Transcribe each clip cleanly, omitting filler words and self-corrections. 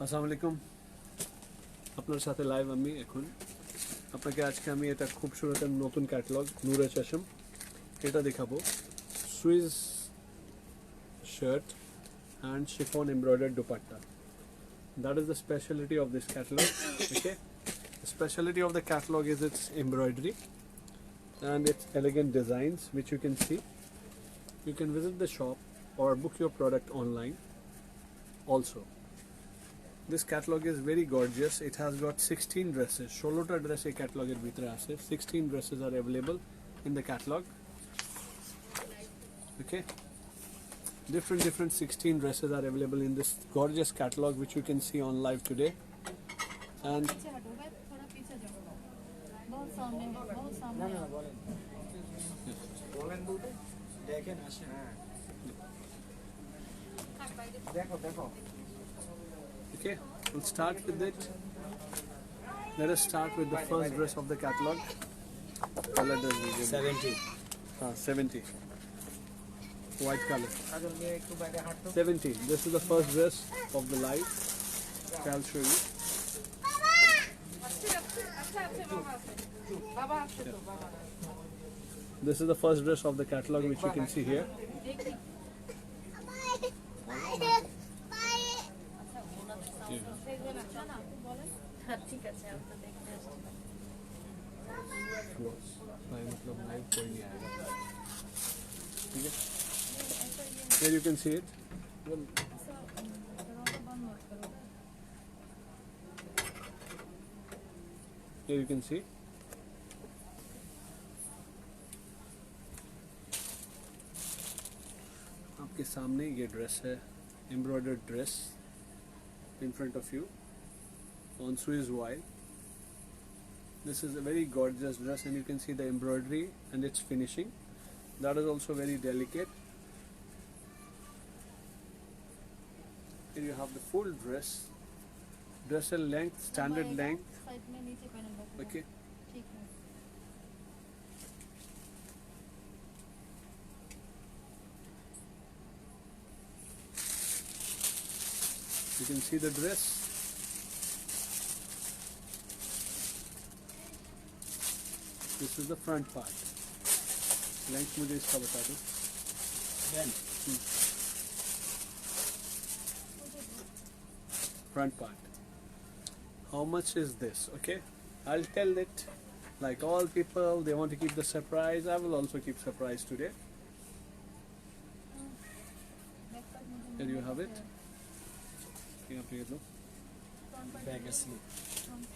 আসসালামু আলাইকুম আপনার সাথে লাইভ আমি এখন আপনাকে আজকে আমি এটা খুবসুরত নতুন ক্যাটালগ নূরে চশম এটা দেখাবো Swiss shirt and chiffon embroidered dupatta. That is the specialty of this catalog. Okay, the specialty of the catalog is its embroidery and its elegant designs, which you can see. You can visit the shop or book your product online also. This catalog is very gorgeous. It has got 16 dresses. 16টা dress এই ক্যাটালগের ভিতরে আছে. 16 dresses are available in the catalog. Okay, different 16 dresses are available in this gorgeous catalog, which you can see on live today. And okay, we'll start with it. Let us start with the first dress of the catalog. Color does 70 70 white color. 70. This is the first dress of the live. I'll show you. This is the first dress of the catalog, which you can see here. Here you can see it. Here you can see. आपके सामने ये dress है, embroidered dress in front of you on Swiss voile. This is a very gorgeous dress, and you can see the embroidery and its finishing. That is also very delicate. Here you have the full dress. Dress length, standard length. Okay. You can see the dress. This is the front part. Length मुझे इसका बता दो. Front part. How much is this? Okay, I'll tell it. Like all people, they want to keep the surprise. I will also keep surprise today. Here you have it. back asleep.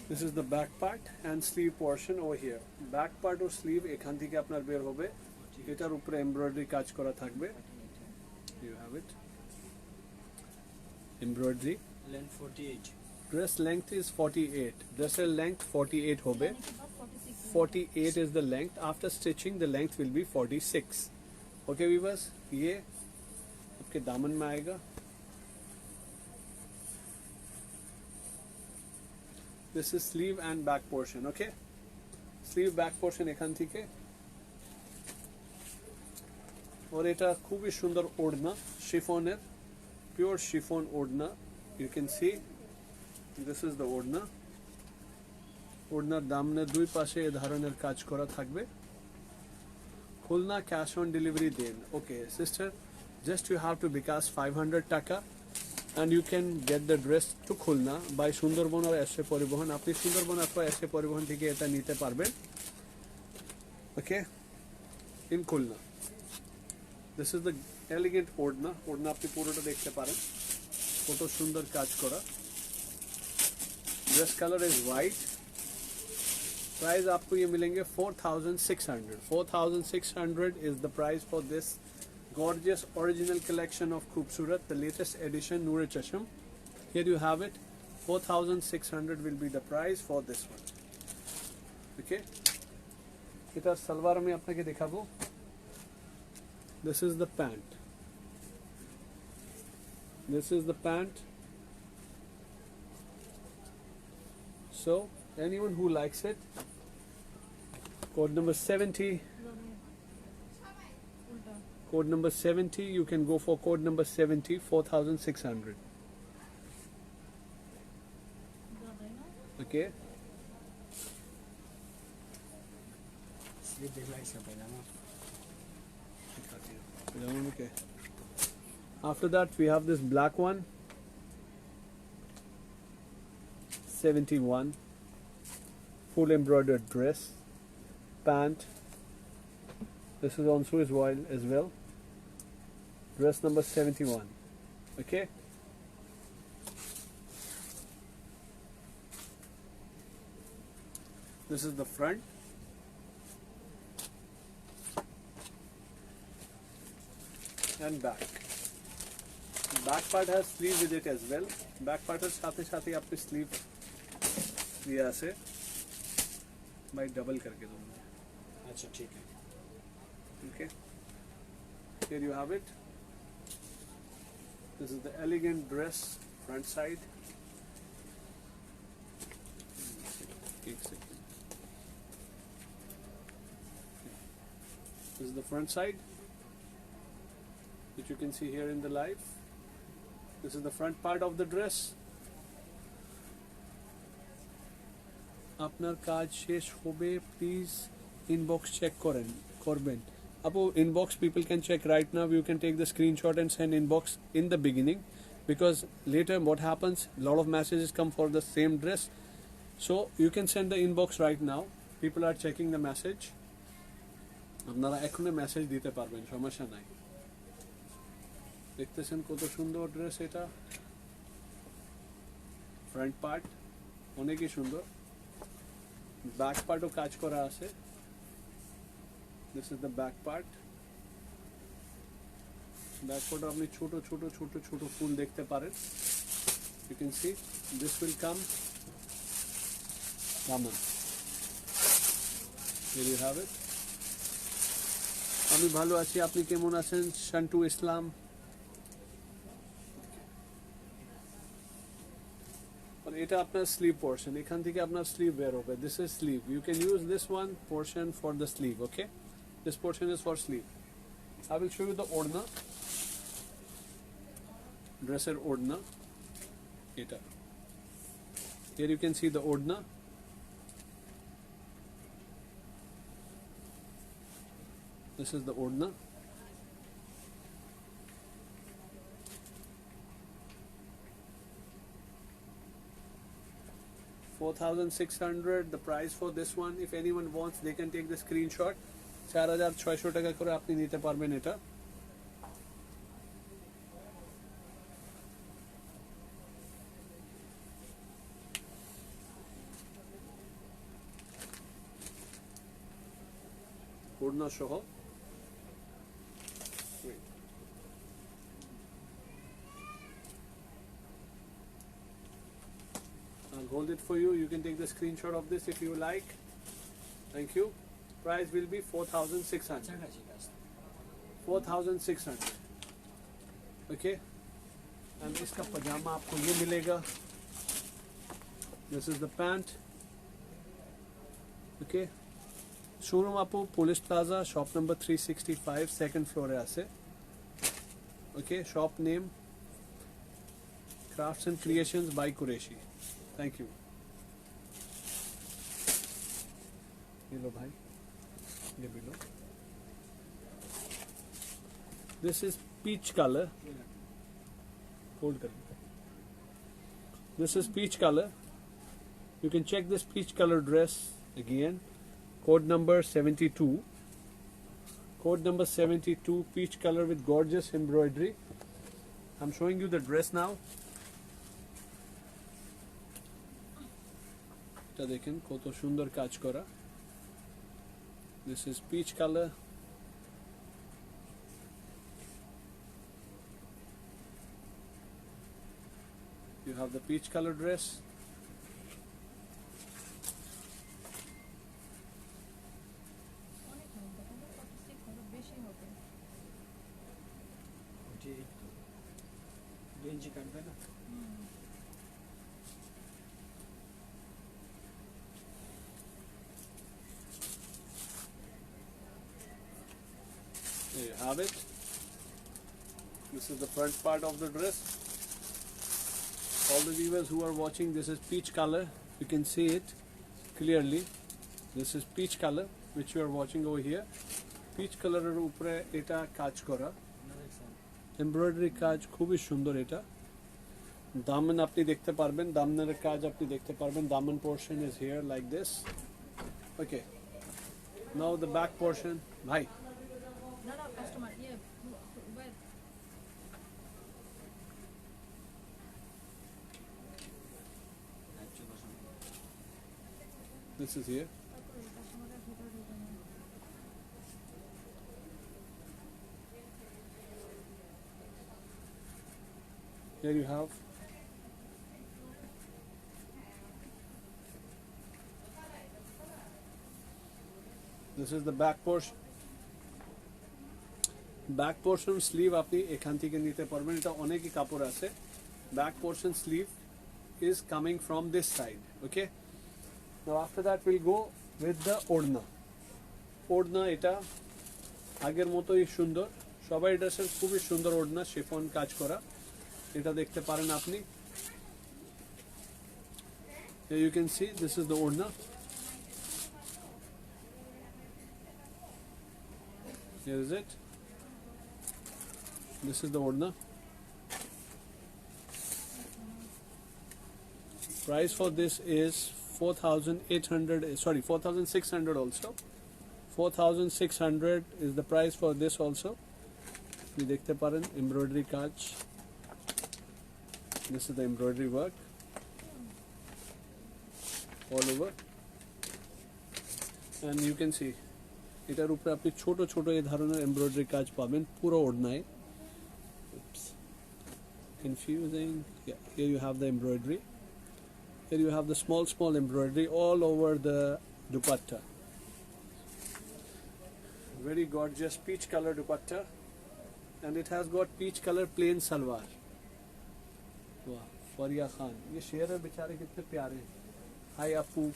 This is the back part and sleeve portion over here. Back part or sleeve এখান থেকে আপনার বের হবে. এটার উপরে embroidery কাজ করা থাকবে. You have it. Embroidery. Length 48. Dress length is 48. Dress length 48 होबे. 48 is the length. After stitching, the length will be 46. Okay, viewers, ये आपके दामन में आएगा. This is sleeve and back portion. Okay, sleeve back portion এখান থেকে. और এটা খুবই সুন্দর ওড়না, শিফনের, pure chiffon ওড়না. You can see this is the ওড়না. ওড়নার দামনের দুই পাশে এই ধরনের কাজ করা থাকবে. খুলনা ক্যাশ অন ডেলিভারি দেন. Okay sister, just you have to bKash 500 taka and you can get the dress to Khulna by Sundarban or SA Paribahan. আপনি সুন্দরবন অথবা এসএ পরিবহন থেকে এটা নিতে পারবেন. ওকে, in Khulna. This is the elegant ওড়না. ওড়না আপনি পুরোটা দেখতে পারেন, কত সুন্দর কাজ করা. Dress color is white. Price आपको ये मिलेंगे 4,600. 4,600 is the price for this gorgeous original collection of Khoobsurat, the latest edition Noor Chasham. Here you have it. 4,600 will be the price for this one. Okay. এটা সালোয়ার আমি আপনাকে দেখাবো. This is the pant. This is the pant. So anyone who likes it, code number 70, code number 70, you can go for code number 70, 4,600. Okay. Sleep देखला इसका पजामा Okay. After that we have this black one. 71. Full embroidered dress. Pant. This is on Swiss voile as well. Dress number 71. Okay. This is the front. And back. Back part has sleeve with it as well. Back part has साथे साथे आपके sleeve दिया से भाई double करके दूँगा. अच्छा ठीक है Okay. Here you have it. This is the elegant dress front side. एक second. This is the front side, which you can see here in the live. This is the front part of the dress. আপনার কাজ শেষ হবে please inbox check করবেন আপু inbox people can check right now. You can take the screenshot and send inbox in the beginning, because later what happens, a lot of messages come for the same dress, so you can send the inbox right now. People are checking the message. আপনারা এখনই message দিতে পারবেন, সমস্যা নাই। দেখতেছেন কত সুন্দর dress এটা। ফ্রন্ট পার্ট অনেকই সুন্দর, ব্যাক পার্টও কাজ করা আছে। This is the back part. Back পার্টও আপনি ছোট ছোট ছোট ছোট ফুল দেখতে পারেন। You can see this will come common. Here you have it. আমি ভালো আছি, আপনি কেমন আছেন? শান্টু ইসলাম। এটা আপনার স্লিভ পোর্শন, এখান থেকে আপনার স্লিভ বের হবে। This is sleeve. You can use this one portion for the sleeve. Okay, this portion is for sleeve. I will show you the orna, ড্রেসের ওড়না এটা। Here you can see the orna. This is the Odna. $4,600 the price for this one. If anyone wants, they can take the screenshot. 4,600 টাকা করে আপনি নিতে পারবেন এটা। ওড়না সহ। I'll hold it for you. You can take the screenshot of this if you like. Thank you. Price will be 4,600. 4,600. Okay. And इसका पजामा आपको ये मिलेगा। This is the pant. Okay. Showroom आपको police plaza shop number 365 second floor है ऐसे। Okay. Shop name Crafts and Creations by Qureshi. Thank you. ये लो भाई, ये भी लो। This is peach color. Hold कर। This is peach color. You can check this peach color dress again. Code number 72. Code number 72. Peach color with gorgeous embroidery. I'm showing you the dress now. এটা দেখেন কত সুন্দর কাজ করা। This is peach color. You have the peach color dress. Range काटবে না। There you have it. This is the front part of the dress. All the viewers who are watching, this is peach color You can see it clearly. This is peach color which you are watching over here. Peach color এর উপরে এটা কাজ করা embroidery কাজ খুবই সুন্দর এটা দামন আপনি দেখতে পারবেন দামনের কাজ আপনি দেখতে পারবেন Daman portion is here like this. Okay, now the back portion. Bhai, No, customer. Yeah. Where? this is here. Here you have this is the back portion. Back portion sleeve আপনি এখান থেকে নিতে পারবেন এটা অনেকই কাপড় আছে back portion sleeve is coming from this side. Okay, now after that we'll go with the ওড়না ওড়না এটা আগের মতোই সুন্দর সবাই ড্রেসের খুবই সুন্দর ওড়না শিফন কাজ করা এটা দেখতে পারেন আপনি Here you can see this is the ওড়না Here is it. This is the ওড়না Price for this is 4,800 sorry 4,600 also 4,600 is the price for this also you দেখতে পারেন embroidery কাজ This is the embroidery work all over and you can see এটার উপরে আপনি ছোট ছোট এই ধরনের এমব্রয়ডারি কাজ পাবেন পুরো ওড়নায় Oops. Confusing yeah here you have the embroidery here you have the small embroidery all over the dupatta very gorgeous peach color dupatta and it has got peach color plain salwar वाह फरिया खान ये share बेचारे कितने प्यारे हैं Hi Appu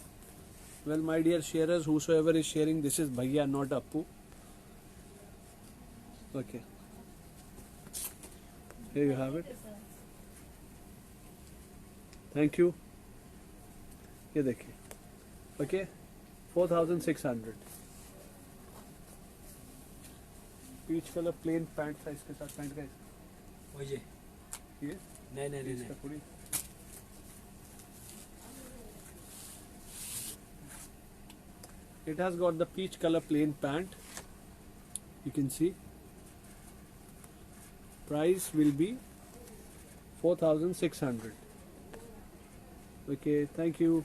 well my dear sharers whosoever is sharing this is Bhaiya not Appu okay here you have it thank you ये देखिए okay 4,600 peach color plain pant था इसके साथ पैंट का ओए ये नहीं इसका थोड़ी It has got the peach color plain pant. You can see. Price will be 4,600. Okay, thank you.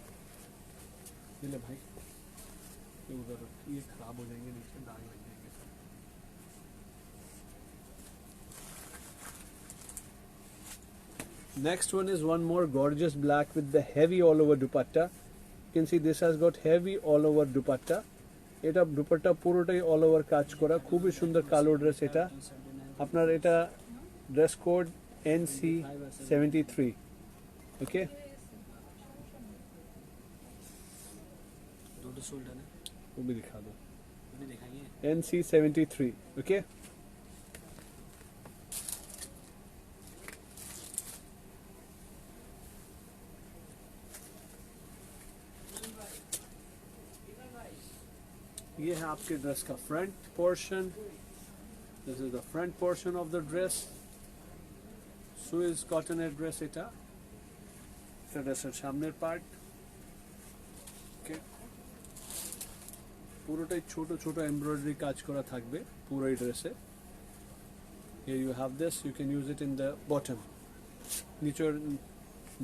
ये ले भाई ये उधर रख, ये खराब हो जाएंगे नीचे दाग लग जाएंगे सब Next one is one more gorgeous black with the heavy all over dupatta. You can see this has got heavy all over dupatta. এটা দুপাট্টা পুরোটাই all over কাজ করা খুবই সুন্দর কালো ড্রেস এটা আপনার এটা ড্রেস কোড NC73 ওকে दो शोल्डर है वो भी दिखा दो वो भी दिखाएंगे NC73 ओके ये है आपके ड्रेस का front portion this is the front portion of the dress Swiss cotton dress এটা ড্রেসের সামনের পার্ট ওকে পুরোটাই ছোট ছোট এমব্রয়ডারি কাজ করা থাকবে পুরো এই ড্রেসে here you have this you can use it in the bottom নিচের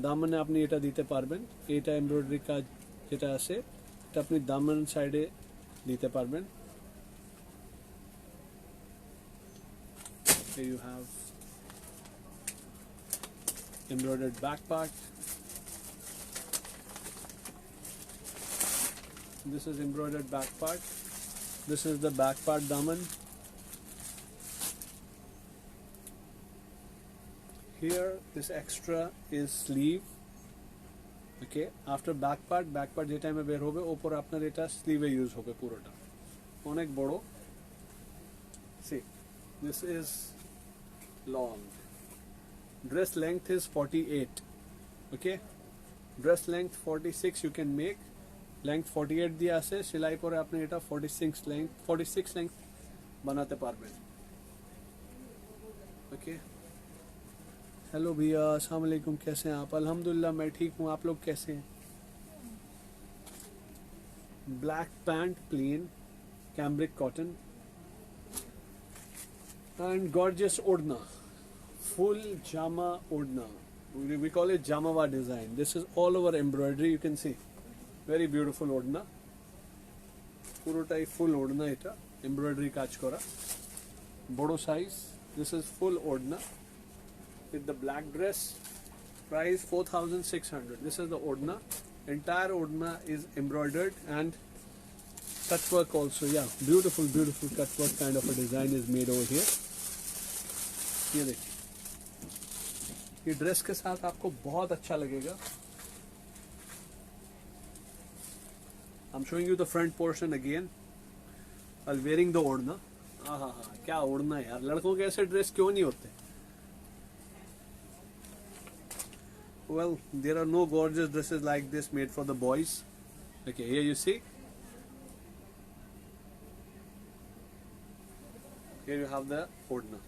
দামনে আপনি এটা দিতে পারবেন এটা এমব্রয়ডারি কাজ যেটা আছে এটা আপনি দামন সাইডে দিতে পারবেন here you have embroidered back part this is embroidered back part this is the back part daman here this extra is sleeve okay after back part যে টাইমে বের হবে উপর আপনার এটা স্লিভে ইউজ হবে পুরোটা অনেক বড় see this is long dress length is 48 okay dress length 46 you can make length 48 দিয়ে আছে সেলাই করে আপনি এটা 46 লেংথ বানাতে পারবেন ओके हेलो भैया अस्सलाम वालेकुम कैसे हैं आप अल्हम्दुलिल्लाह मैं ठीक हूँ आप लोग कैसे हैं black pant plain cambric cotton and gorgeous orna full jama odna we call it jamawa design this is all over embroidery you can see very beautiful odna purotai full odna eta embroidery kaj kora bodo size this is full odna with the black dress price 4600 this is the odna entire odna is embroidered and cut work also yeah beautiful cut work kind of a design is made over here ये देखिए ये dress के साथ आपको बहुत अच्छा लगेगा I am showing you the front portion again while wearing the ओढ़ना हाँ क्या ओढ़ना यार लड़कों के ऐसे ड्रेस क्यों नहीं होते well there are no gorgeous dresses like this made for the boys okay here you see here you have the ओढ़ना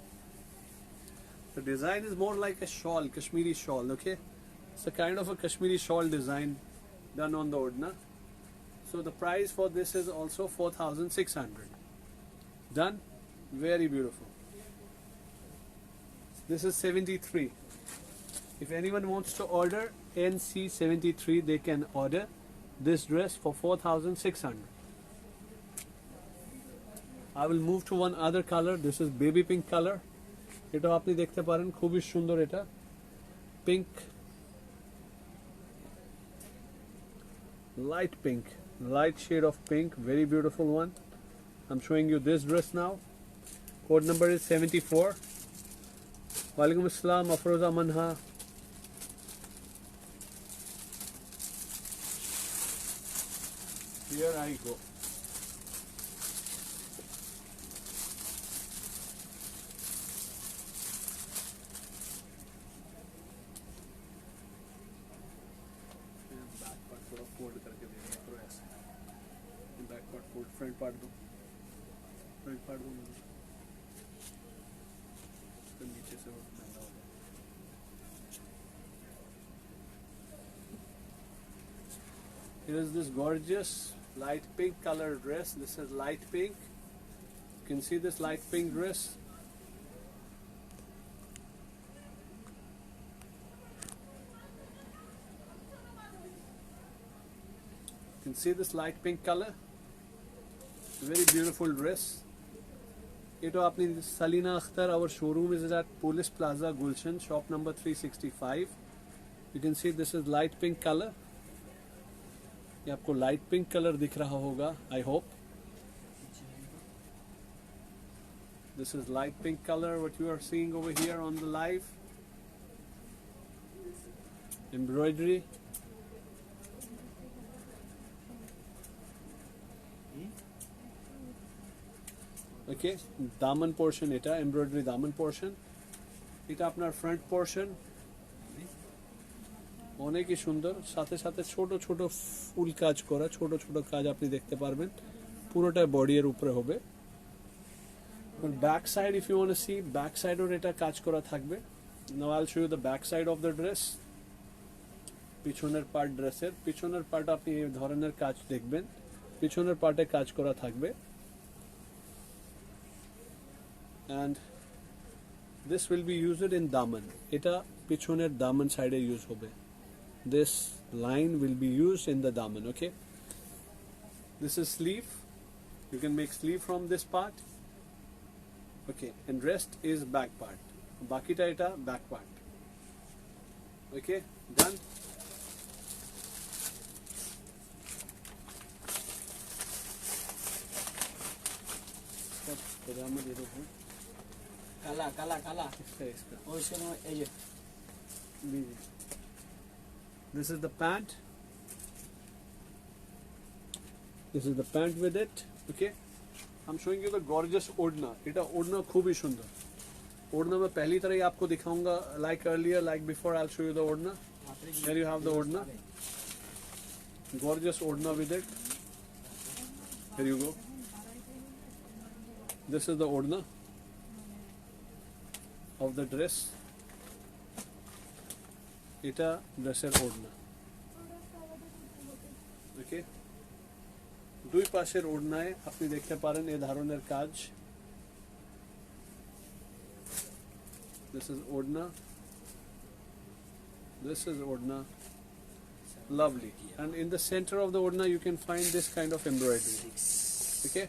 The design is more like a shawl, Kashmiri shawl, okay? It's a kind of a Kashmiri shawl design done on the odna. So the price for this is also 4600. Done? Very beautiful. This is 73. If anyone wants to order NC73, they can order this dress for 4600. I will move to one other color. This is baby pink color. এটা আপনি দেখতে পারেন খুবই সুন্দর এটা pink light shade of pink very beautiful one I'm showing you this dress now code number is 74 Walaikum Assalam Afroza Manha here I go fold करके दे रहा है ऐसे back part fold front part दो मुझे तो नीचे से वो महंगा होगा here is this gorgeous light pink color dress this is light pink you can see this light pink dress You can see this light pink color very beautiful dress ito apni Salina Akhtar our showroom is at Police Plaza Gulshan shop number 365 you can see this is light pink color ye aapko light pink color dikh raha hoga I hope this is light pink color what you are seeing over here on the live embroidery okay Daman portion এটা embroidery Daman portion এটা আপনার front portion অনেকই সুন্দর সাথে সাথে ছোট ছোট ফুল কাজ করা ছোট ছোট কাজ আপনি দেখতে পারবেন পুরোটা বডি এর উপরে হবে আর back side if you want to see back সাইডেও এটা কাজ করা থাকবে now I'll show you the back side of the dress পিছনের পার্ট ড্রেসের পিছনের পার্ট আপনি এই ধরনের কাজ দেখবেন পিছনের পার্টে কাজ করা থাকবে and this will be used in daman eta pichoner daman side e use hobe this line will be used in the daman okay this is sleeve you can make sleeve from this part okay and rest is back part baki ta eta back part okay done पजामा दे दो काला काला काला इसका और इसके ये this is the pant this is the pant with it okay I'm showing you the gorgeous ओढ़ना इटा ओढ़ना खूब ही सुंदर ओढ़ना मैं पहली तरह ही आपको दिखाऊंगा like earlier like before I'll show you the ओढ़ना Here you have the odna. Gorgeous odna with it. Here you go. This is the odna of the dress. Eta dresser odna. Okay. দুই পাশের ওড়নায় আপনি দেখতে পারেন এই ধরনের কাজ। This is odna. This is odna. Lovely. And in the center of the odna you can find this kind of embroidery. Okay.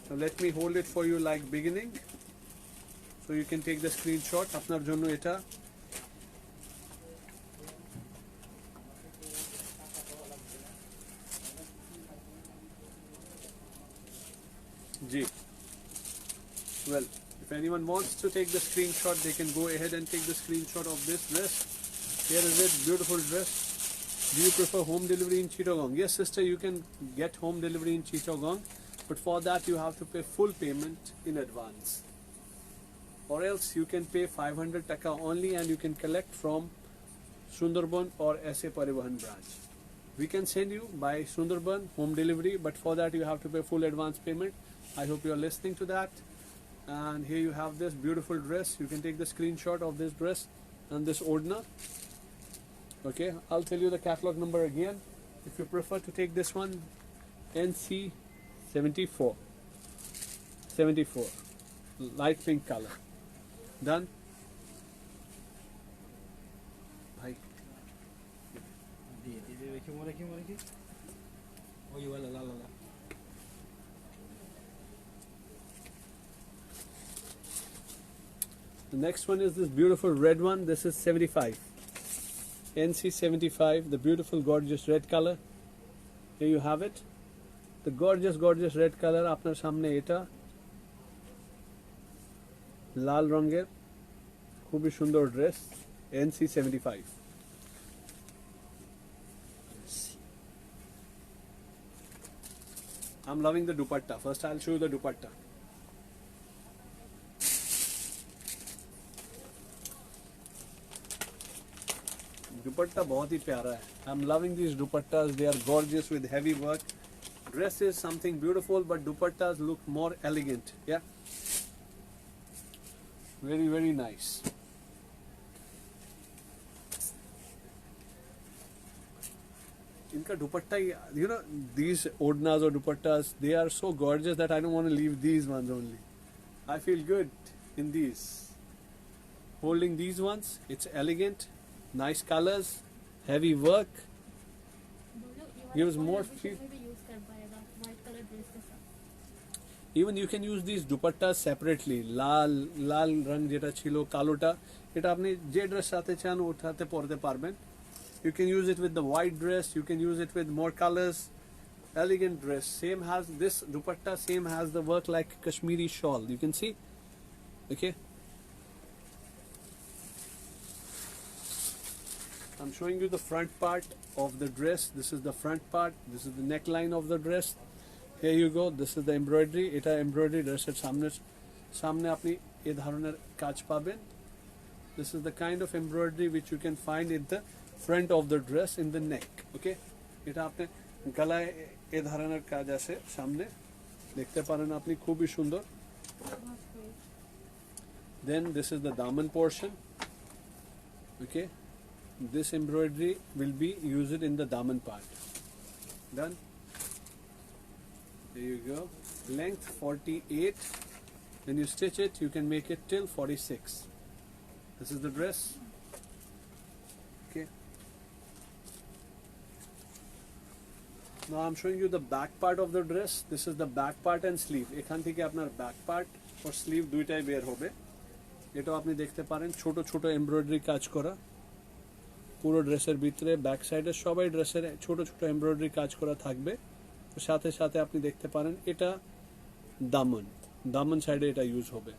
So let me hold it for you like beginning. So you can take the screenshot. আপনার জন্য এটা G. Well, if anyone wants to take the screenshot, they can go ahead and take the screenshot of this dress. Here is it, beautiful dress. Do you prefer home delivery in Chittagong? Yes, sister, you can get home delivery in Chittagong, but for that you have to pay full payment in advance. Or else you can pay 500 taka only and you can collect from Sundarban or SA Parivahan branch. We can send you by Sundarban home delivery, but for that you have to pay full advance payment. I hope you are listening to that. And here you have this beautiful dress. You can take the screenshot of this dress and this odna. Okay, I'll tell you the catalog number again. If you prefer to take this one, NC74, 74, light pink color. Done. Bhai. ওই ওয়ালা লা লা লা The next one is this beautiful red one. This is 75. NC75, the beautiful gorgeous red color. Here you have it. The gorgeous red color. আপনার সামনে এটা লাল রঙের খুবই সুন্দর dress NC75. I'm loving the dupatta. First I'll show you the dupatta. दुपट्टा बहुत ही प्यारा है. I'm loving these dupattas. They are gorgeous with heavy work. Dress is something beautiful, but dupattas look more elegant. Yeah, very nice. इनका दुपट्टा, you know, these odnas or dupattas, they are so gorgeous that I don't want to leave these ones only. I feel good in these. Holding these ones, it's elegant. Nice colors, heavy work, gives more feel. Even you can use these dupattas separately. লাল রং যেটা ছিল কালোটা, এটা আপনি যে dress সাথে চান ওটাতে পরতে পারবেন. You can use it with the white dress. You can use it with more colors. Elegant dress. Same has this dupatta. Same has the work like Kashmiri shawl. You can see. Okay. I'm showing you the front part of the dress. This is the front part. This is the neckline of the dress. Here you go. This is the embroidery. এটা embroidery dress এর সামনে আপনি এই ধরনের কাজ পাবেন. This is the kind of embroidery which you can find in the front of the dress in the neck. Okay. এটা আপনি গলায় এই ধরনের কাজ আছে সামনে দেখতে পারেন আপনি, খুবই সুন্দর. Then this is the daman portion. Okay. This embroidery will be used in the daman part. Done. There you go. Length 48. When you stitch it, you can make it till 46. This is the dress. Okay. Now I'm showing you the back part of the dress. This is the back part and sleeve. এখান থেকে আপনার back part or sleeve দুইটাই বের হবে. এটাও আপনি দেখতে পারেন ছোট ছোট এমব্রয়ডারি কাজ করা পুরো ড্রেসের ভিতরে, ব্যাক সাইডে সবাই ড্রেসের ছোট ছোট এমব্রয়ডারি কাজ করা থাকবে. সাথে সাথে আপনি দেখতে পারেন এটা দামন সাইডে এটা ইউজ হবে.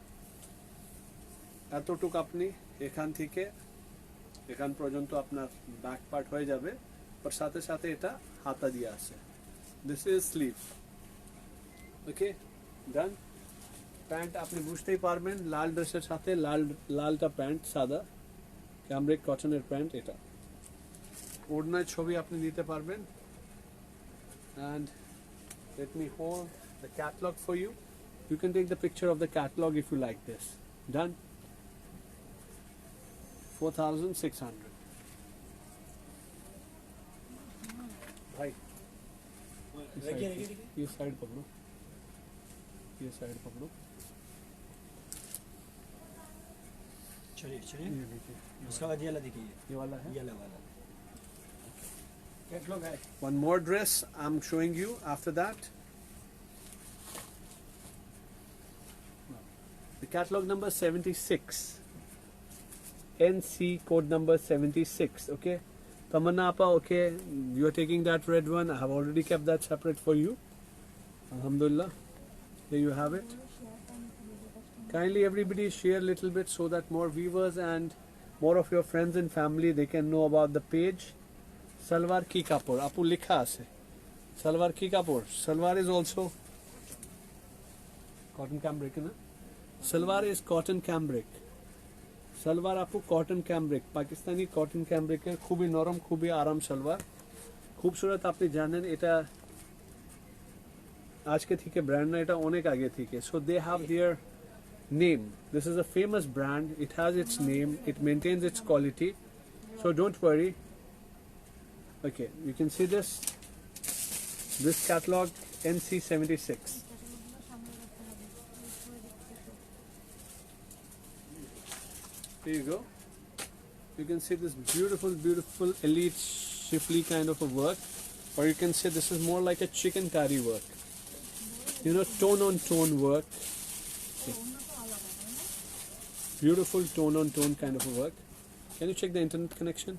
এতটুকু আপনি এখান থেকে এখান পর্যন্ত আপনার ব্যাক পার্ট হয়ে যাবে, আর সাথে সাথে এটা হাতা দিয়ে আছে. This is sleeve. Okay, done. Pant আপনি বুঝতেই পারবেন লাল ড্রেসের সাথে লালটা প্যান্ট, সাদা ক্যামব্রিক কটনের প্যান্ট এটা. ওড়নার ছবি আপনি নিতে পারবেন। And let me hold the catalog for you. You can take the picture of the catalog if you like this. Done. 4,600. भाई रखिए रखिए रखिए। ये साइड पकड़ो, ये साइड पकड़ो, चलिए चलिए। ये लीजिए, उसका बाद ये वाला देखिए, ये वाला है। ये वाला कैटलॉग है। One more dress I'm showing you after that. The catalog number 76. NC code number 76. Okay. Tamanna Appa, okay. You are taking that red one. I have already kept that separate for you. Alhamdulillah. There you have it. Kindly everybody share a little bit so that more viewers and more of your friends and family they can know about the page. Salwar ki kapor. Apu likha ase. Salwar ki kapor. Salwar is also cotton cambric, na? Salwar is cotton cambric. Salwar আপু cotton cambric, Pakistani cotton ক্যামব্রিকের খুবই নরম, খুবই আরাম সালোয়ার, খুবসুরত। আপনি জানেন এটা আজকে থেকে ব্র্যান্ড না, এটা অনেক আগে থেকে। So they have their name, this is a famous brand, it has its name, it maintains its quality, so don't worry. Okay, you can see this catalogue NC76. There you go. You can see this beautiful, beautiful elite shifli kind of a work, or you can say this is more like a chicken curry work. You know, tone on tone work. Beautiful tone on tone kind of a work. Can you check the internet connection?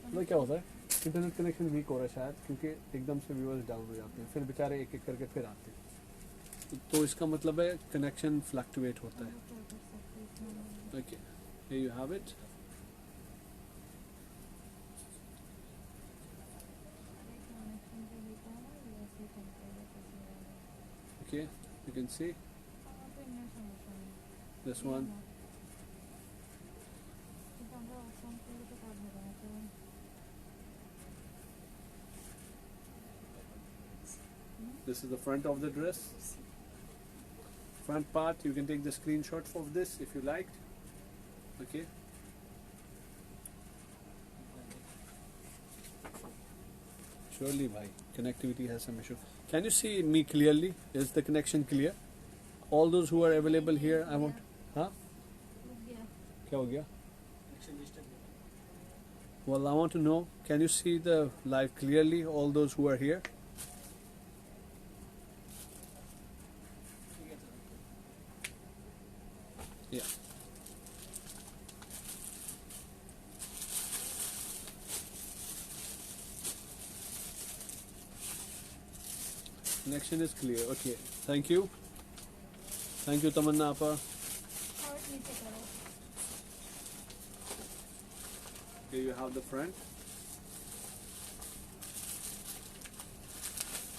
मतलब क्या होता है, internet connection weak हो रहा है शायद, क्योंकि एकदम से व्यूअर्स डाउन हो जाते हैं, फिर बेचारे एक एक करके फिर आते हैं, तो इसका मतलब है कनेक्शन फ्लक्चुएट होता है। Okay, here you have it. Okay, you can see this one. This is the front of the dress. Front part, you can take the screenshot of this if you liked. Okay. Surely, bhai, connectivity has some issue. Can you see me clearly? Is the connection clear? All those who are available here, I want. Huh? क्या हो गया? Well, I want to know. Can you see the live clearly? All those who are here. Yeah. Connection is clear. Okay. Thank you. Thank you, Tamanna Appa. Here you have the front.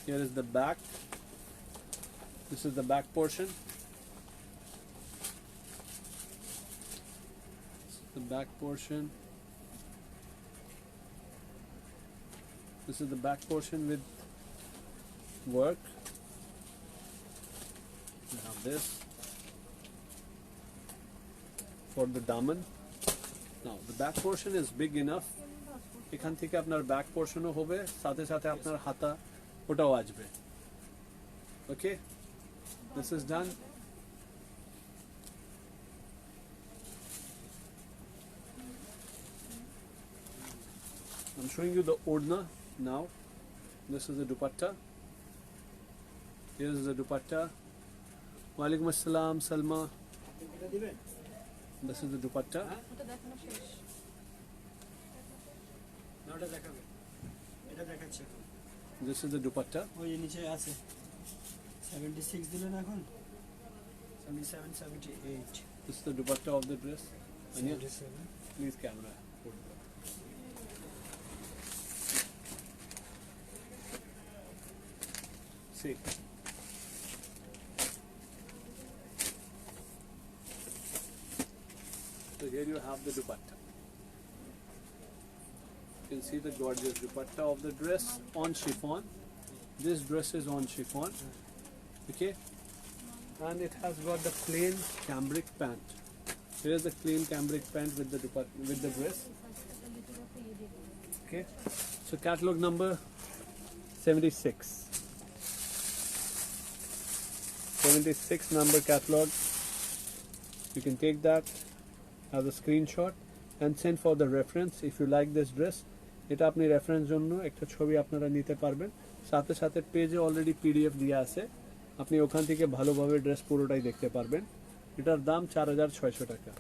Here is the back. This is the back portion. The back portion. This is the back portion with work. We have this for the daman. Now the back portion is big enough. এখান থেকে আপনার back পোর্শনও হবে, সাথে সাথে আপনার হাতা ওটাও আসবে। Okay, this is done. I'm showing you the odna now. This is the dupatta. Here is the dupatta. Walaikum assalam, Salma. This is the dupatta. ওটা দেখানো শেষ। না ওটা দেখাবে, এটা দেখাচ্ছে এখন। This is the dupatta. ওই যে নিচে আছে 76 দিলেন এখন 77 78 This is the dupatta of the dress. Anya, 77 please camera. See. So here you have the dupatta. You can see the gorgeous dupatta of the dress on chiffon. This dress is on chiffon. Okay, and it has got the plain cambric pant. Here is the plain cambric pant with the dupatta, with the dress. Okay, so catalog number 76. 76 number catalog. You can take that as a screenshot and send for the reference if you like this dress. এটা আপনি reference জন্য একটা ছবি আপনারা নিতে পারবেন। সাথে সাথে পেজে অলরেডি পিডিএফ দেওয়া আছে, আপনি ওখান থেকে ভালোভাবে ড্রেস পুরোটাই দেখতে পারবেন। এটার দাম 4600 টাকা।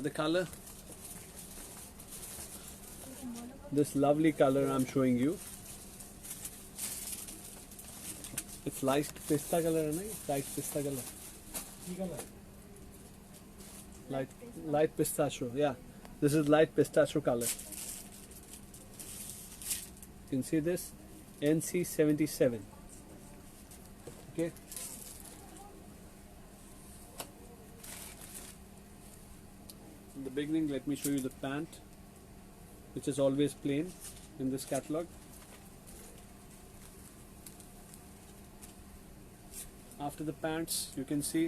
The color, this lovely color I'm showing you, it's light pista color, light pista color, light pistachio. Yeah, this is light pistachio color. You can see this NC77. Okay, in the beginning, let me show you the pant, which is always plain in this catalog. After the pants, you can see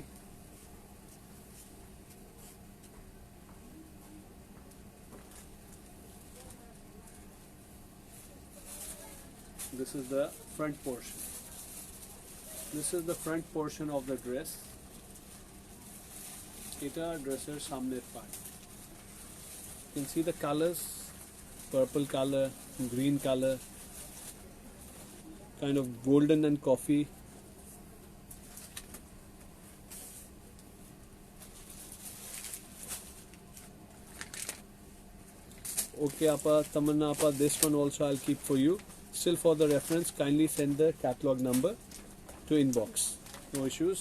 this is the front portion. This is the front portion of the dress. Eta dresser samner part. You can see the colors, purple color, green color, kind of golden and coffee. Okay, Appa, Tamanna Appa, this one also I'll keep for you. Still for the reference, kindly send the catalog number to inbox. No issues.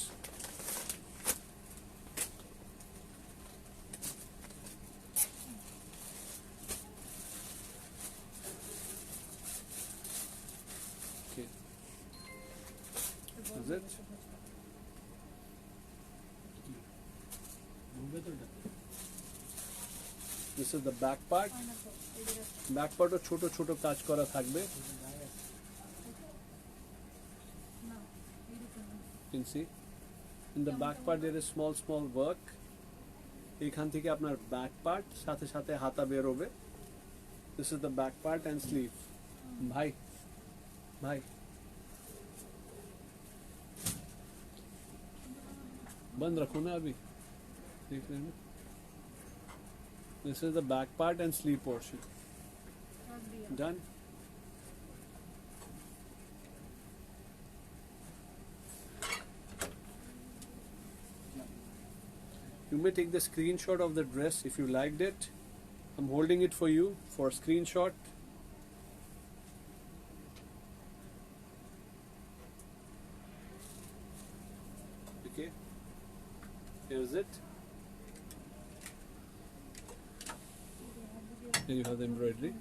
Okay. Is it? This is the back part. Back part ও ছোট ছোট কাজ করা থাকবে। You can see in the back part there is small work. এখান থেকে আপনার back part সাথে সাথে হাতা বের হবে। This is the back part and sleeve. ভাই बंद रखो ना अभी, देख लेना। This is the back part and sleeve portion. Done. You may take the screenshot of the dress if you liked it. I'm holding it for you for a screenshot. Okay, here's it. Then you have the embroidery.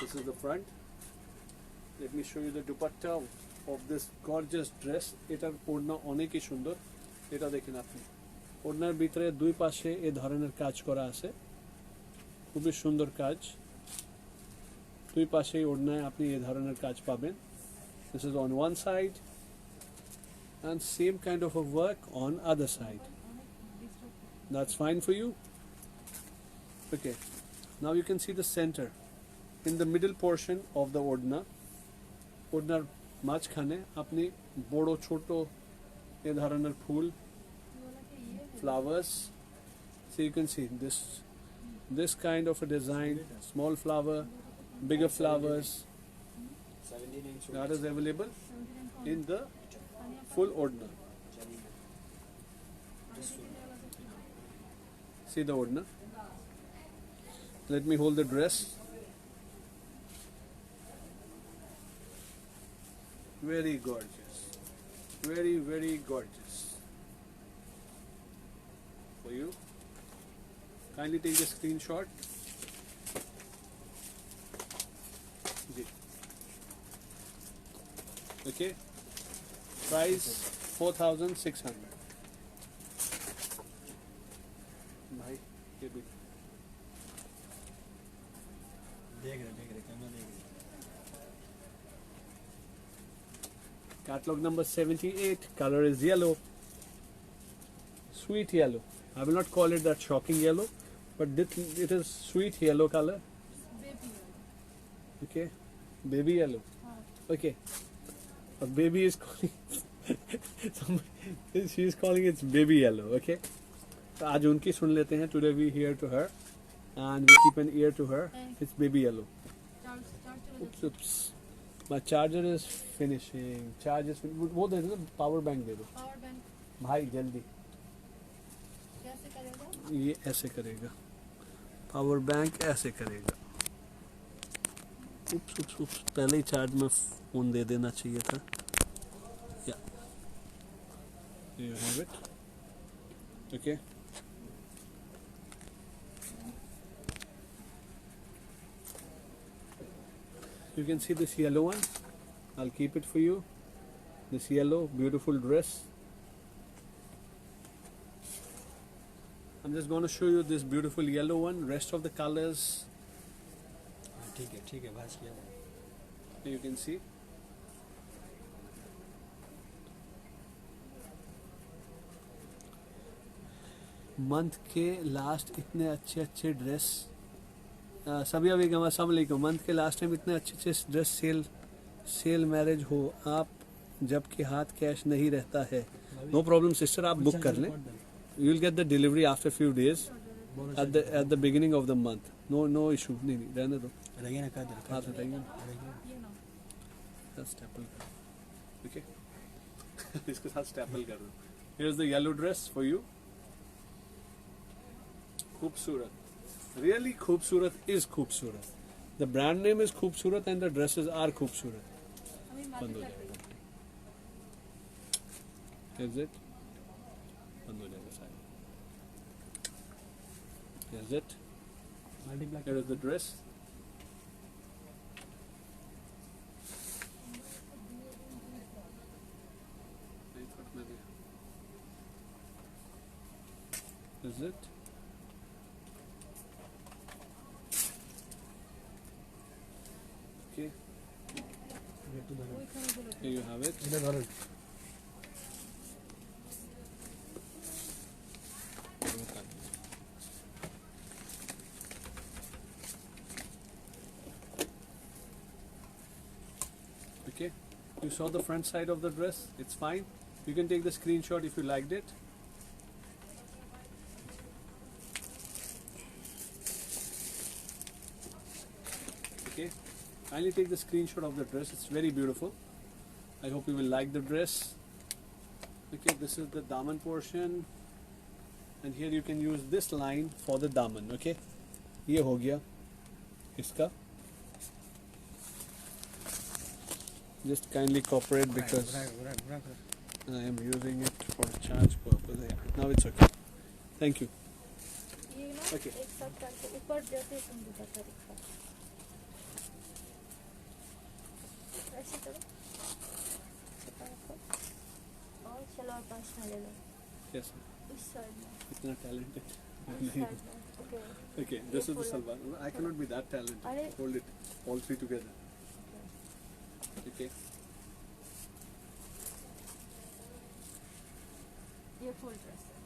This is the front. Let me show you the dupatta of this gorgeous dress. এটার ওড়না অনেকই সুন্দর। এটা দেখেন আপনি, ওড়নার ভিতরে দুই পাশে এই ধরনের কাজ করা আছে, খুবই সুন্দর কাজ। দুই পাশেই ওড়নায় আপনি এই ধরনের কাজ পাবেন। This is on one side and same kind of a work on other side. That's fine for you. Okay, now you can see the center. In the middle portion of the ওড়না, ওড়নার মাঝখানে আপনি বড় ছোট এই ধরনের ফুল, flowers. So you can see this kind of a design, small flower, bigger flowers, that is available in the full ओढ़ना. See the ओढ़ना. Let me hold the dress. Very gorgeous, very gorgeous for you. Kindly take the screenshot. Ji. Okay. Price 4,600. भाई ये भी देख रहे camera देख रहे Catalog number 78, color is yellow, sweet yellow. I will not call it that shocking yellow, but it is sweet yellow color. Baby. Okay, baby yellow. Okay, but baby is calling. She is calling it baby yellow. Okay, तो आज उनकी सुन लेते हैं. Today we hear to her, and we keep an ear to her. It's baby yellow. Oops, oops. My charger is finishing. वो दे दो, power bank दे दो. Power bank भाई जल्दी. कैसे करेगा? ये ऐसे करेगा. पावर बैंक ऐसे करेगा. उप्स उप्स उप्स. पहले ही चार्ज में फोन दे देना चाहिए था. या you have it. Okay. You can see this yellow one. I'll keep it for you. This yellow, beautiful dress. I'm just going to show you this beautiful yellow one. Rest of the colors ठीक है बस किया you can see. Month के last इतने अच्छे अच्छे dress सभी अभी अस्सलामुअलैकुम. मंथ के लास्ट टाइम इतने अच्छे अच्छे ड्रेस सेल मैरिज हो आप जबकि हाथ कैश नहीं रहता है. नो प्रॉब्लम सिस्टर, आप बुक कर लें. You will get the delivery after few days at the beginning of the month. No issue. नहीं रहने दो. रहिए ना कर हाथ हटाइए. ये ना स्टेपल कर. ओके. इसके साथ स्टेपल कर दो. Here is the yellow dress for you. खूबसूरत. Really खूबसूरत is खूबसूरत. The brand name is खूबसूरत and the dresses are खूबसूरत. अभी बंद हो मार्केट जाएगा. Is it? बंद हो जाएगा सारे. Is it? Multiply Here is the dress. Is it? Okay, ওইখানে গুলো here you have it. इधर धरो Okay, you saw the front side of the dress. It's fine. You can take the screenshot if you liked it. Okay, kindly take the screenshot of the dress. It's very beautiful. I hope you will like the dress. Okay, this is the daman portion, and here you can use this line for the daman. Okay, ये हो गया इसका. Just kindly cooperate because I am using it for charge purpose. Yeah. Now it's okay. Thank you. ये ना Okay. एक साथ करके ऊपर जैसे तुम दूसरा तरीका ऐसे करो और चलो और पास में ले लो Yes, sir. इस साइड में It's not talented. इस साइड में okay Okay, this is the salwar. I cannot be that talented. Are- Hold it, all three together. Okay. ये फुल ड्रेस है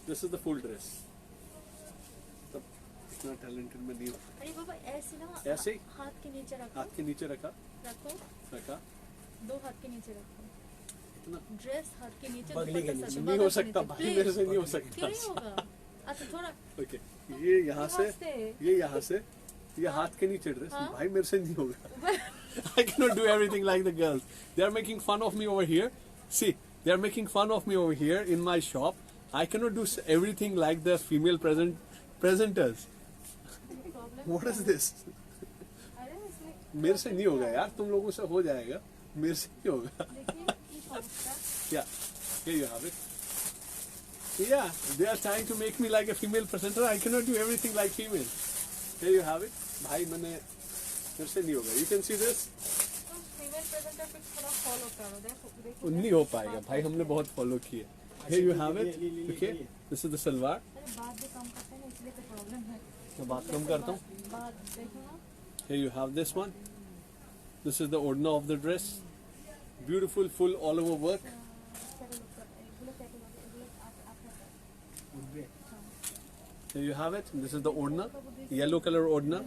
This is the full dress. तब इतना talented मैं नहीं हूँ. अरे बाबा ऐसे ना ऐसे ही? हाथ के नीचे रखो हाथ के नीचे रखा, रखो रखा. दो हाथ के नीचे रखो इतना ड्रेस हाथ के नीचे बगली के दुपट्टा नीचे। सर नहीं हो बगल के सकता नीचे। भाई, Please। मेरे से नहीं हो क्यों सकता. नहीं होगा अच्छा थोड़ा Okay, ये यहाँ से, से ये यहाँ से, ये हाथ के नीचे ड्रेस. हाँ? भाई मेरे से नहीं होगा. I cannot do everything like the girls. They are making fun of me over here. See, they are making fun of me over here in my shop. I cannot do everything like the female presenters. Problem What is this? अरे इसमें मेरे से नहीं होगा यार, तुम लोगों से हो जाएगा, मेरे से नहीं होगा. देखिए ये समस्या Yeah, here you have it. Yeah, they are trying to make me like a female presenter. I cannot do everything like female. Here you have it. भाई मैंने मेरे से नहीं होगा. You can see this. तुम फीमेल प्रेजेंटर पे थोड़ा follow करो. देखो देखो. नहीं हो पाएगा भाई, हमने बहुत फॉलो किए. Here you have it. Okay, this is the salwar. अरे बात भी कम करते हैं ना, इसलिए तो प्रॉब्लम है. मैं बात कम करता हूँ. बात देखो ना. Here you have this one. This is the odna of the dress. Beautiful, full all over work. Here you have it. This is the odna. Yellow color odna.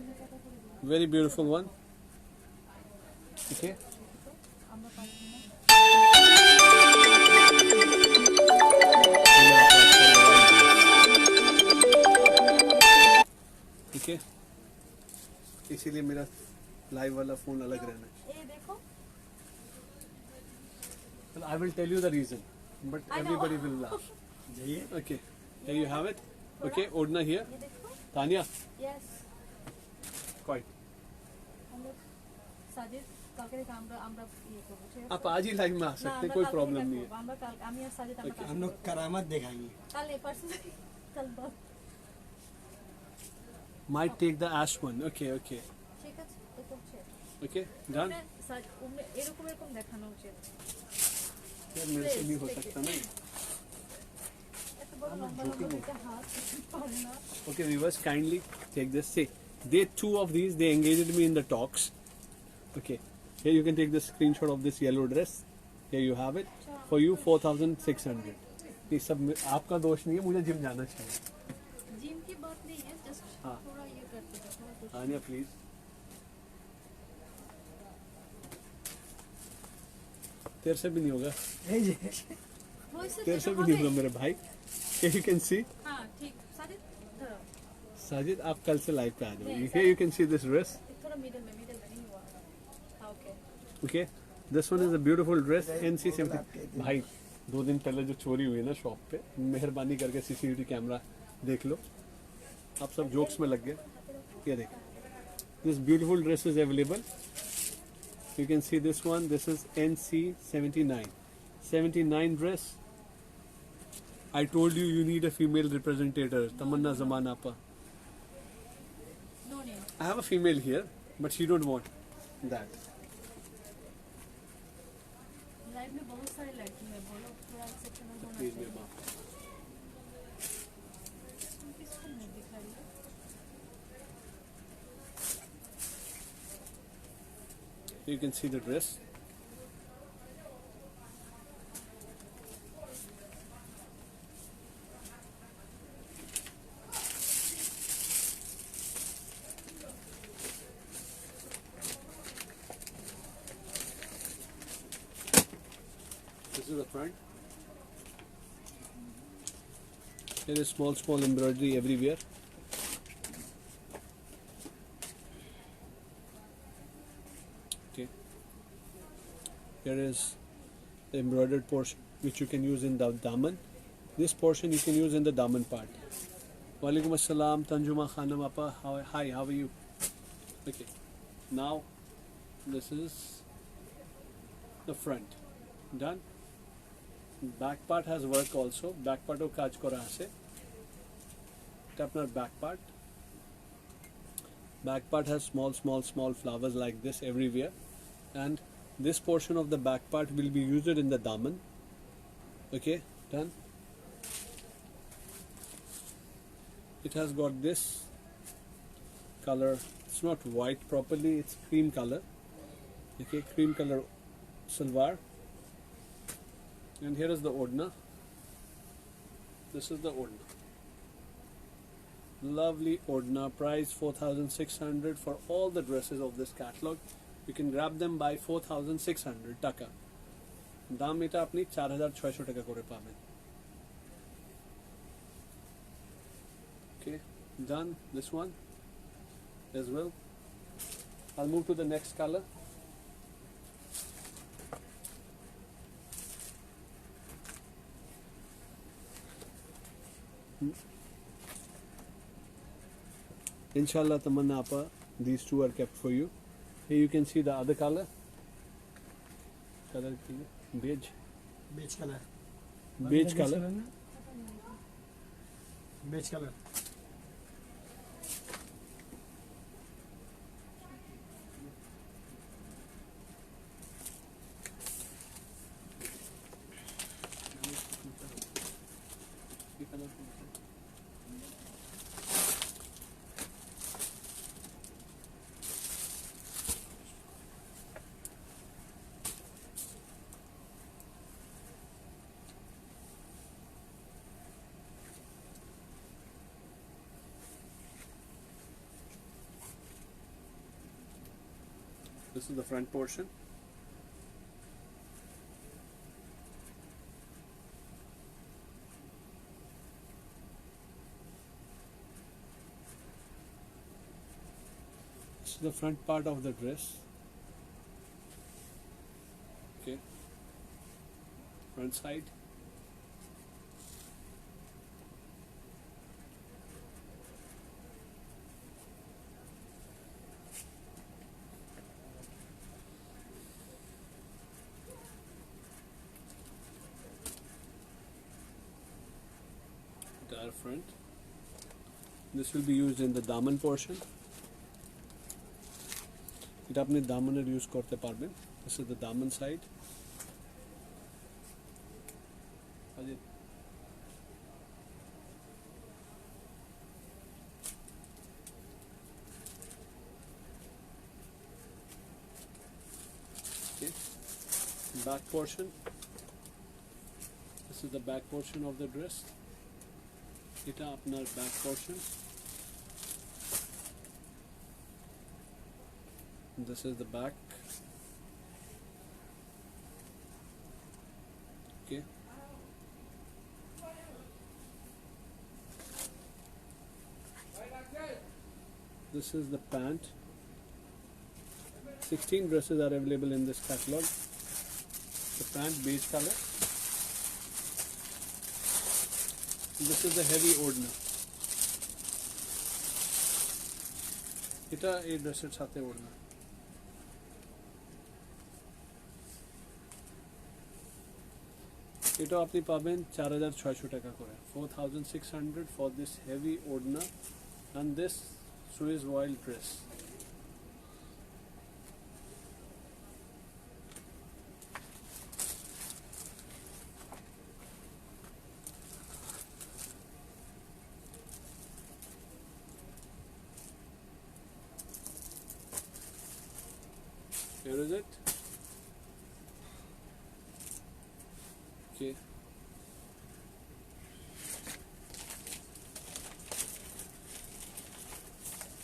Very beautiful one. Okay. আমরা পাচ্ছি না. Okay. इसीलिए मेरा live वाला phone अलग रहना है. ये देखो. Well, I will tell you the reason, but I know. everybody will laugh. जाइए. Okay. Here you have it. Okay. Odna here. ये देखो. Tanya. यस. Quite. আমরা সাজিদ কালকে থেকে আমরা আমরা ইয়ে করব. ঠিক আছে? आप आज ही लाइव में आ না, सकते हैं, আমরা कोई কালকে प्रॉब्लम থেকে नहीं है. করবো। আমরা কাল আমি আর সাজিদ আমরা Okay. কালকে हम लोग করবো। करामत दिखाएंगे. কাল এই পারসন কাল বাদ। Might take the ash one. Okay. Okay. ঠিক আছে? তো করছে। Okay. Done. উমনে এরকম এরকম দেখানো উচিত। यार मेरे से नहीं हो सकता ना. এত বড় লম্বা লম্বা দুইটা হাত পারে না। Okay, viewers, kindly take this. See, they two of these, they engaged me in the talks. Okay, here you can take the screenshot of this yellow dress. Here you have it. For you, 4,600. ये सब आपका दोष नहीं है, मुझे gym जाना चाहिए. Gym की बात नहीं है, जस्ट हाँ. थोड़ा ये करते थे, थोड़ा कुछ। आनिया प्लीज. तेरे से भी नहीं होगा. वैसे तेरे से तो भी नहीं হবে। होगा मेरे भाई. You can see. हाँ ठीक साजिद धरो साजिद, आप कल से लाइव पे आ जाओ. नहीं, Here you can see this dress. थोड़ा मिडिल में नहीं हुआ हाँ okay Okay, this one is a beautiful dress. NC70. भाई 2 दिन पहले जो चोरी हुई ना शॉप पे, मेहरबानी करके सीसीटीवी कैमरा देख लो. आप सब जोक्स में लग गए. ये देखो, this beautiful dress is available. You can see this one. This is NC79. 79 dress. I told you you need a female representative. Tamanna Zaman Appa. No नहीं I have a female here, but she don't want that. Life में बहुत सारी लड़की है बोलो थोड़ा exceptional होना Please, चाहिए Mema. तुम किसको नहीं दिखा रही हो You can see the dress. This is the front. There is small embroidery everywhere. Okay. Here is the embroidered portion which you can use in the daman. This portion you can use in the daman part. Walaikum assalam, Tanjuma Khanam Appa. Hi, how are you? Okay. Now this is the front. Done. Back part has work also. Back part of kaj kora ase. Tapnar back part. Back part has small flowers like this everywhere, and this portion of the back part will be used in the daman. Okay, done. It has got this color. It's not white properly. It's cream color. Okay, cream color salwar. And here is the odna. This is the odna. Lovely odna. Price 4,600 for all the dresses of this catalog. You can grab them by 4,600 টাকা. দাম এটা আপনি 4,600 টাকা করে পাবেন. Okay, done. This one as well. I'll move to the next color. Inshallah, Tamanna Appa, these two are kept for you. Here you can see the other color. Color beige. Beige colour. Beige color. Beige colour ये colour कौन सा है? This is the front portion. This is the front part of the dress. Okay. Front side. Entire front. This will be used in the daman portion. এটা আপনি দামনের use করতে পারবেন. This is the daman side. Ajit. Okay. Back portion. This is the back portion of the dress. এটা আপনার back portion. This is the back. Okay. This is the pant. 16 dresses are available in this catalog. The pant beige color. This is the heavy ওড়না. এটা এই ড্রেসের সাথে ওড়না. এটা আপনি পাবেন 4600 টাকা করে. 4600 for this heavy ওড়না and this Swiss wild dress. Here is it. Okay.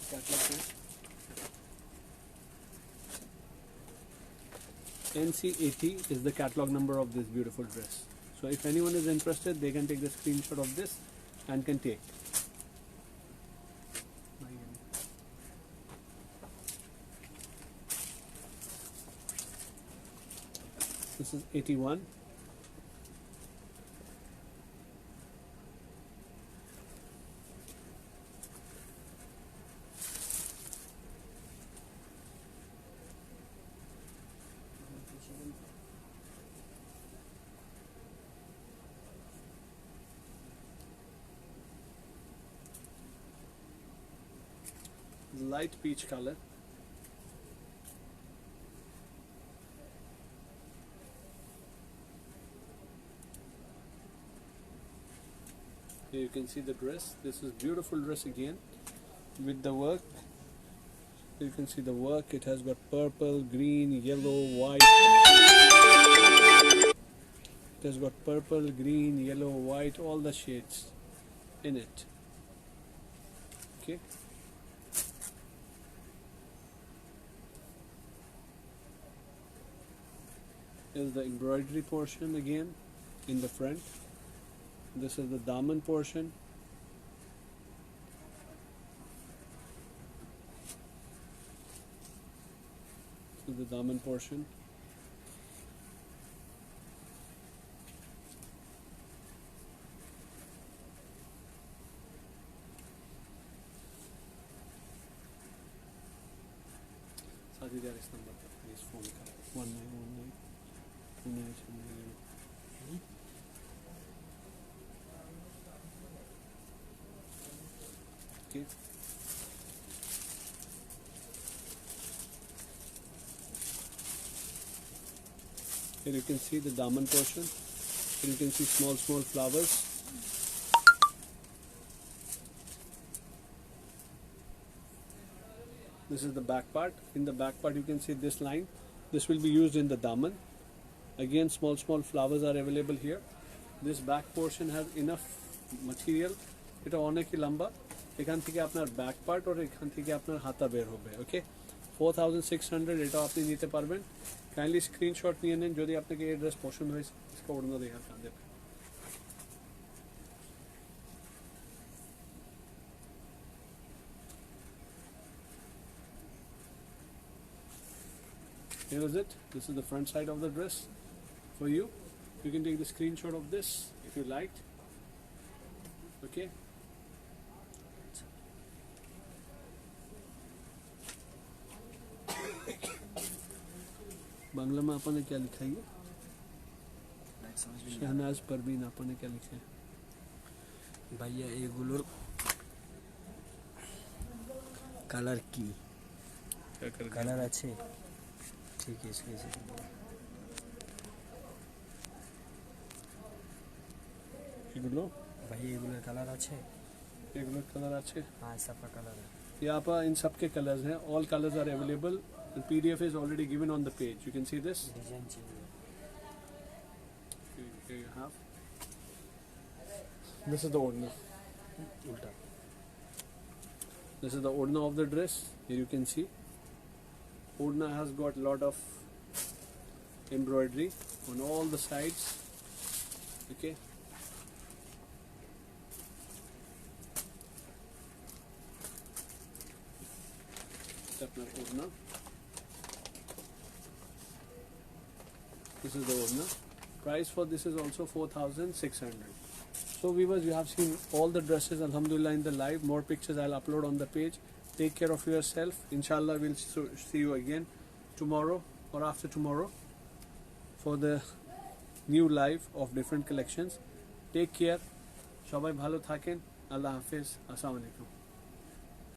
Catalog print. NC80 is the catalog number of this beautiful dress. So if anyone is interested, they can take the screenshot of this and can take. This is 81. Light peach color. Here you can see the dress. This is beautiful dress again with the work. You can see the work. It has got purple, green, yellow, white. It has got purple, green, yellow, white, all the shades in it. Okay. Is the embroidery portion again in the front. This is the daman portion. This is the daman portion. Sadi, there is number. Please phone call 1919 2979. Okay. Here you can see the daman portion. Here you can see small flowers. This is the back part. In the back part you can see this line. This will be used in the daman. Again small flowers are available here. This back portion has enough material. এটা অনেকই লম্বা এখান থেকে আপনার back part আর এখান থেকে আপনার হাতা বের হবে ওকে 4600 এটা আপনি নিতে পারবেন কাইন্ডলি স্ক্রিনশট নিয়ে নেন যদি আপনাকে এই ড্রেস পছন্দ হয় इसका ওড়না দেখা কাঁদে Here is it. This is the front side of the dress for you. You can take the screenshot of this if you liked. Okay. Bangla में आपने क्या लिखा है शहनाज परवीन आपने क्या लिखा है ভাইয়া এগুলোর কালার কি क्या कर কালার আছে ঠিক আছে এগুলো ভাইয়া এগুলোর কালার আছে এগুলোর কালার আছে হ্যাঁ सबका कलर है यहाँ पर इन सब के कलर्स हैं all colours are available the PDF is already given on the page you can see this design चाहिए here you have this is the orna उल्टा this is the orna of the dress here you can see orna has got lot of embroidery on all the sides okay अपना ओढ़ना this is the ओढ़ना price for this is also 4600 so viewers you have seen all the dresses alhamdulillah in the live more pictures I'll upload on the page take care of yourself inshallah we'll see you again tomorrow or after tomorrow for the new live of different collections take care সবাই ভালো থাকেন আল্লাহ হাফেজ আসসালামু আলাইকুম